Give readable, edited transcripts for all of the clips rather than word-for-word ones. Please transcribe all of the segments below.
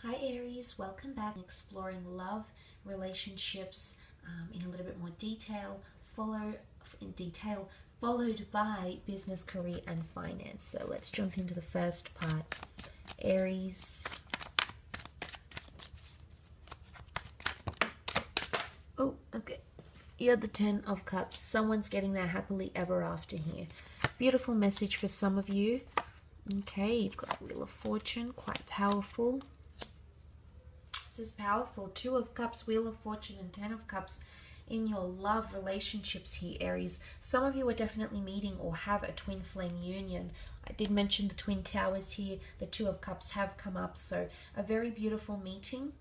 Hi Aries, welcome back. Exploring love, relationships in a little bit more detail, followed by business, career and finance. So let's jump into the first part. Aries. Oh, okay. You're the 10 of Cups. Someone's getting their happily ever after here. Beautiful message for some of you. Okay, you've got Wheel of Fortune, quite powerful. This is powerful. 2 of Cups, Wheel of Fortune and 10 of Cups in your love relationships here, Aries. Some of you are definitely meeting or have a twin flame union. I did mention the Twin Towers here. The 2 of Cups have come up. So a very beautiful meeting.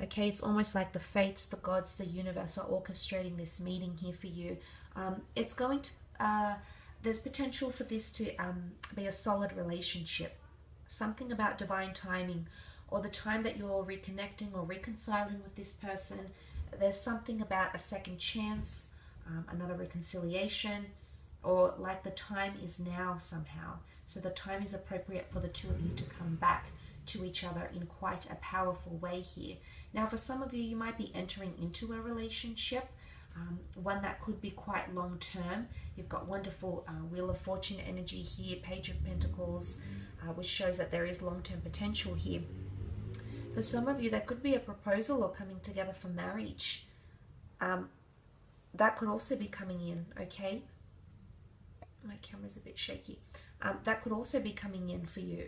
Okay, it's almost like the fates, the gods, the universe are orchestrating this meeting here for you. It's going to, there's potential for this to be a solid relationship. Something about divine timing, or the time that you're reconnecting or reconciling with this person. There's something about a second chance, another reconciliation, or like the time is now somehow. So the time is appropriate for the 2 of you to come back to each other in quite a powerful way here. Now for some of you, you might be entering into a relationship, one that could be quite long term. You've got wonderful Wheel of Fortune energy here, Page of Pentacles, which shows that there is long-term potential here. For some of you, there could be a proposal or coming together for marriage. That could also be coming in, okay? My camera's a bit shaky. That could also be coming in for you.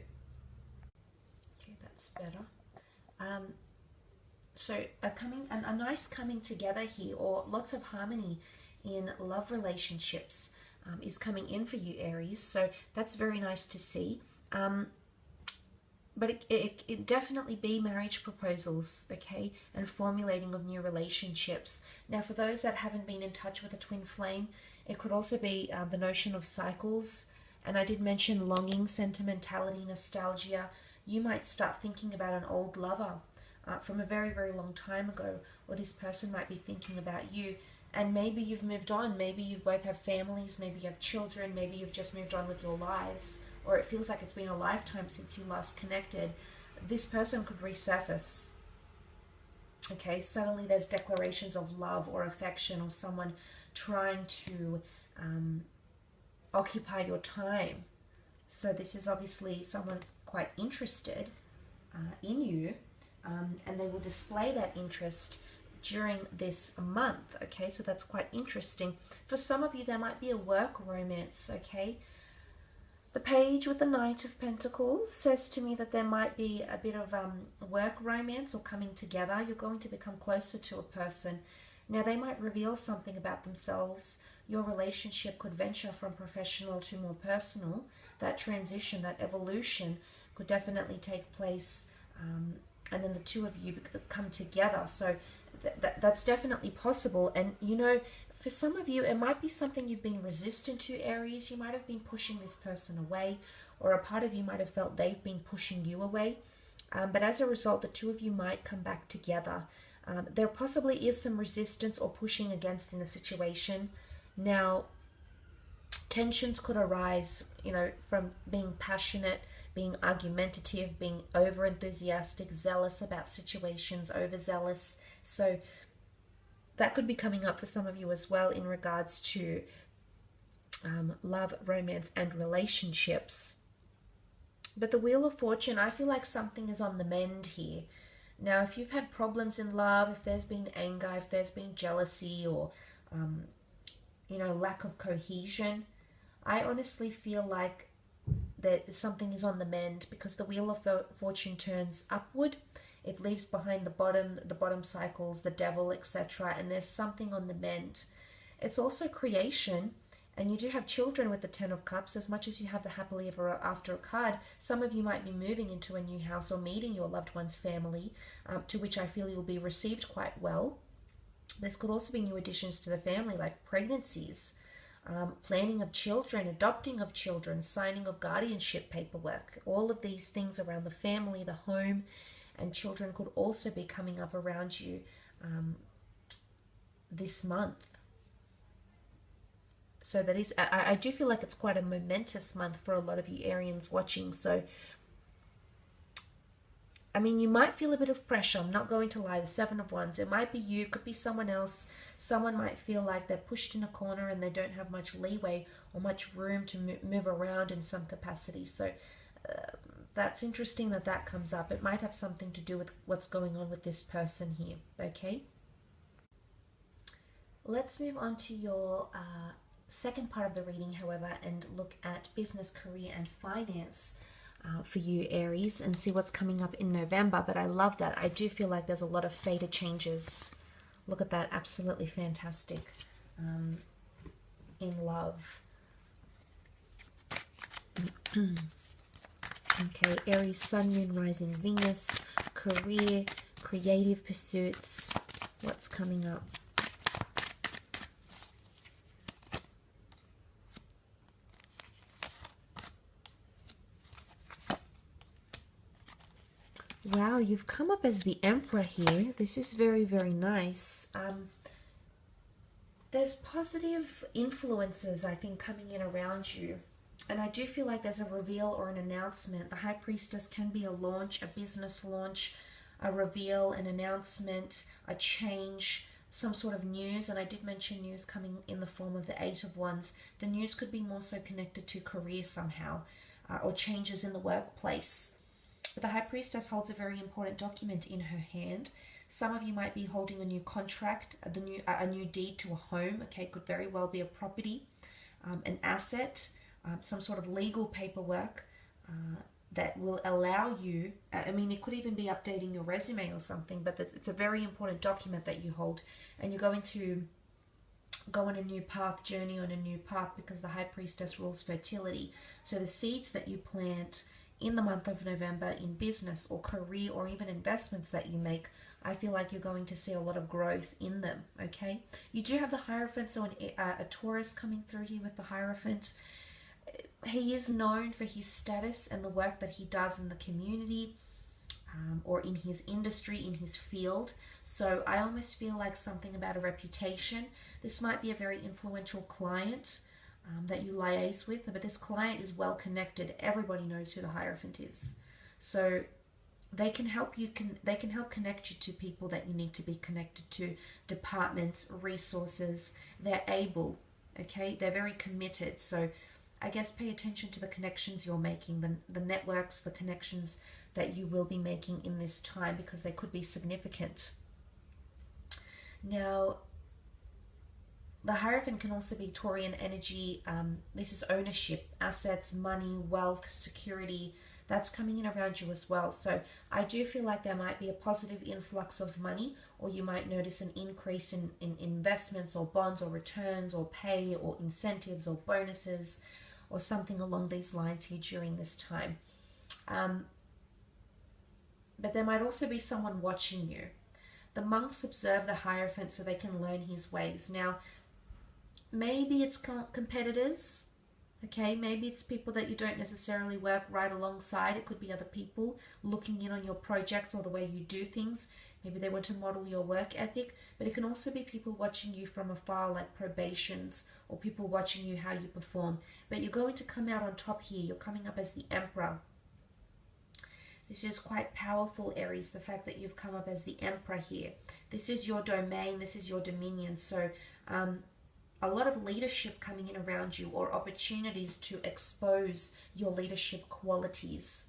Okay, that's better. So a nice coming together here, or lots of harmony in love relationships is coming in for you, Aries. So that's very nice to see. But it definitely be marriage proposals, okay, and formulating of new relationships. Now, for those that haven't been in touch with a twin flame, it could also be the notion of cycles. And I did mention longing, sentimentality, nostalgia. You might start thinking about an old lover from a very, very long time ago, or this person might be thinking about you. And maybe you've moved on. Maybe you both have families. Maybe you have children. Maybe you've just moved on with your lives. Or it feels like it's been a lifetime since you last connected. This person could resurface. Okay, suddenly there's declarations of love or affection, or someone trying to occupy your time. So this is obviously someone quite interested in you, and they will display that interest during this month. Okay, so that's quite interesting. For some of you, there might be a work romance, okay? The page with the Knight of Pentacles says to me that there might be a bit of work romance or coming together. You're going to become closer to a person. Now, they might reveal something about themselves. Your relationship could venture from professional to more personal. That transition, that evolution could definitely take place. And then the 2 of you come together. So that's definitely possible. And, you know, for some of you, it might be something you've been resistant to, Aries. You might have been pushing this person away, or a part of you might have felt they've been pushing you away. But as a result, the 2 of you might come back together. There possibly is some resistance or pushing against in a situation. Now, tensions could arise, you know, from being passionate, being argumentative, being over-enthusiastic, zealous about situations, overzealous. So that could be coming up for some of you as well in regards to love, romance, and relationships. But the Wheel of Fortune, I feel like something is on the mend here. Now, if you've had problems in love, if there's been anger, if there's been jealousy, or, you know, lack of cohesion, I honestly feel like that something is on the mend, because the Wheel of Fortune turns upward. It leaves behind the bottom cycles, the devil, etc. And there's something on the mend. It's also creation. And you do have children with the 10 of Cups. As much as you have the happily ever after card, some of you might be moving into a new house or meeting your loved one's family, to which I feel you'll be received quite well. This could also be new additions to the family, like pregnancies, planning of children, adopting of children, signing of guardianship paperwork. All of these things around the family, the home, and children could also be coming up around you this month. So that is, I do feel like it's quite a momentous month for a lot of you Arians watching. So I mean, you might feel a bit of pressure. I'm not going to lie. The Seven of Wands. It might be you. It could be someone else. Someone might feel like they're pushed in a corner and they don't have much leeway or much room to move around in some capacity. So that's interesting that that comes up. It might have something to do with what's going on with this person here. Okay. Let's move on to your second part of the reading, however, and look at business, career, and finance for you, Aries, and see what's coming up in November. But I love that. I do feel like there's a lot of fated changes. Look at that. Absolutely fantastic. In love. Okay, Aries, Sun, Moon, Rising, Venus, career, creative pursuits. What's coming up? Wow, you've come up as the Emperor here. This is very, very nice. There's positive influences, I think, coming in around you. And I do feel like there's a reveal or an announcement. The High Priestess can be a launch, a business launch, a reveal, an announcement, a change, some sort of news. And I did mention news coming in the form of the Eight of Wands. The news could be more so connected to career somehow, or changes in the workplace. But the High Priestess holds a very important document in her hand. Some of you might be holding a new contract, a new deed to a home. Okay, could very well be a property, an asset, some sort of legal paperwork that will allow you, I mean, it could even be updating your resume or something, but it's a very important document that you hold, and you're going to go on a new path, journey on a new path, because the High Priestess rules fertility. So the seeds that you plant in the month of November in business or career or even investments that you make, I feel like you're going to see a lot of growth in them, okay? You do have the Hierophant, so a Taurus coming through here with the Hierophant. He is known for his status and the work that he does in the community, or in his industry, in his field. So I almost feel like something about a reputation. This might be a very influential client that you liaise with, but this client is well connected. Everybody knows who the Hierophant is. So they can help you, they can help connect you to people that you need to be connected to, departments, resources. They're able, okay? They're very committed. So I guess pay attention to the connections you're making, the networks, the connections that you will be making in this time, because they could be significant. Now, the Hierophant can also be Taurian energy. This is ownership, assets, money, wealth, security. That's coming in around you as well. So I do feel like there might be a positive influx of money, or you might notice an increase in investments or bonds or returns or pay or incentives or bonuses or something along these lines here during this time. But there might also be someone watching you. The monks observe the Hierophant so they can learn his ways. Now, maybe it's competitors, okay? Maybe it's people that you don't necessarily work right alongside. It could be other people looking in on your projects or the way you do things. Maybe they want to model your work ethic, but it can also be people watching you from afar, like probations, or people watching you how you perform. But you're going to come out on top here. You're coming up as the Emperor. This is quite powerful, Aries, the fact that you've come up as the Emperor here. This is your domain. This is your dominion. So a lot of leadership coming in around you, or opportunities to expose your leadership qualities.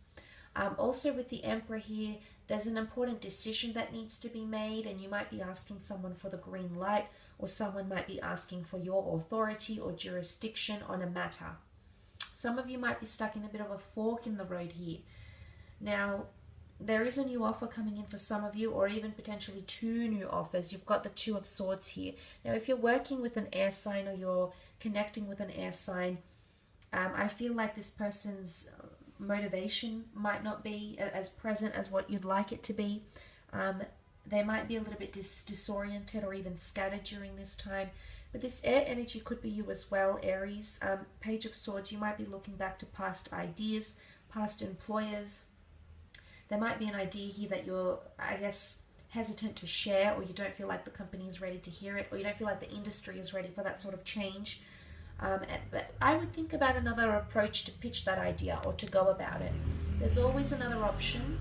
Also with the Emperor here, there's an important decision that needs to be made, and you might be asking someone for the green light, or someone might be asking for your authority or jurisdiction on a matter. Some of you might be stuck in a bit of a fork in the road here. Now, there is a new offer coming in for some of you, or even potentially two new offers. You've got the Two of Swords here. Now, if you're working with an air sign, or you're connecting with an air sign, I feel like this person's motivation might not be as present as what you'd like it to be. They might be a little bit disoriented or even scattered during this time. But this air energy could be you as well, Aries. Page of Swords, you might be looking back to past ideas, past employers. There might be an idea here that you're, I guess, hesitant to share, or you don't feel like the company is ready to hear it, or you don't feel like the industry is ready for that sort of change. But I would think about another approach to pitch that idea or to go about it. There's always another option.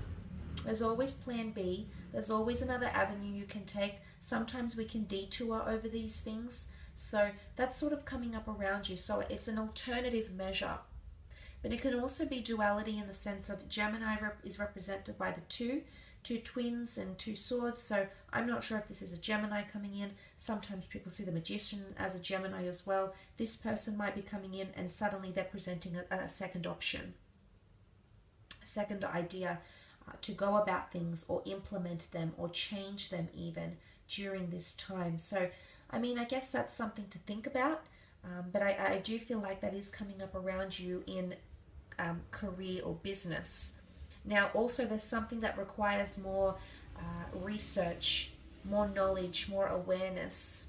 There's always plan B. There's always another avenue you can take. Sometimes we can detour over these things. So that's sort of coming up around you. So it's an alternative measure. But it can also be duality in the sense of Gemini is represented by the two twins and 2 swords. So I'm not sure if this is a Gemini coming in. Sometimes people see the Magician as a Gemini as well. This person might be coming in and suddenly they're presenting a second option, a second idea to go about things or implement them or change them even during this time. So, I mean, I guess that's something to think about. But I do feel like that is coming up around you in career or business. Now, also, there's something that requires more research, more knowledge, more awareness.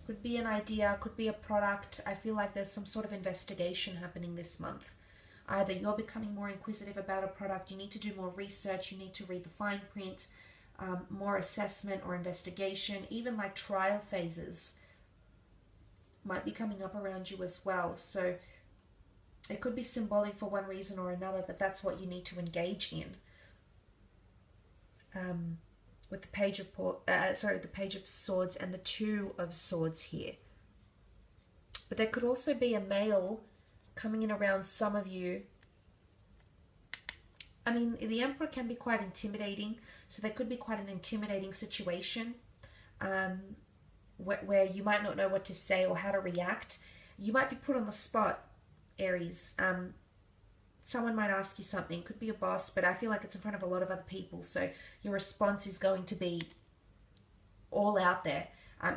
Could be an idea, could be a product. I feel like there's some sort of investigation happening this month. Either you're becoming more inquisitive about a product, you need to do more research, you need to read the fine print, more assessment or investigation, even like trial phases might be coming up around you as well. So it could be symbolic for one reason or another that that's what you need to engage in. With the Page of the Page of Swords and the 2 of Swords here. But there could also be a male coming in around some of you. I mean, the Emperor can be quite intimidating, so there could be quite an intimidating situation where you might not know what to say or how to react. You might be put on the spot, Aries. Someone might ask you something. It could be a boss, but I feel like it's in front of a lot of other people, so your response is going to be all out there.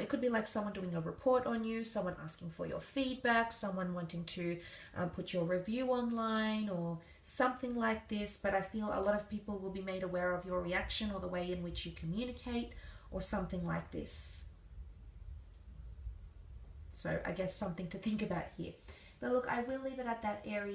It could be like someone doing a report on you, someone asking for your feedback, someone wanting to put your review online or something like this. But I feel a lot of people will be made aware of your reaction or the way in which you communicate or something like this. So I guess something to think about here. But look, I will leave it at that, Aries.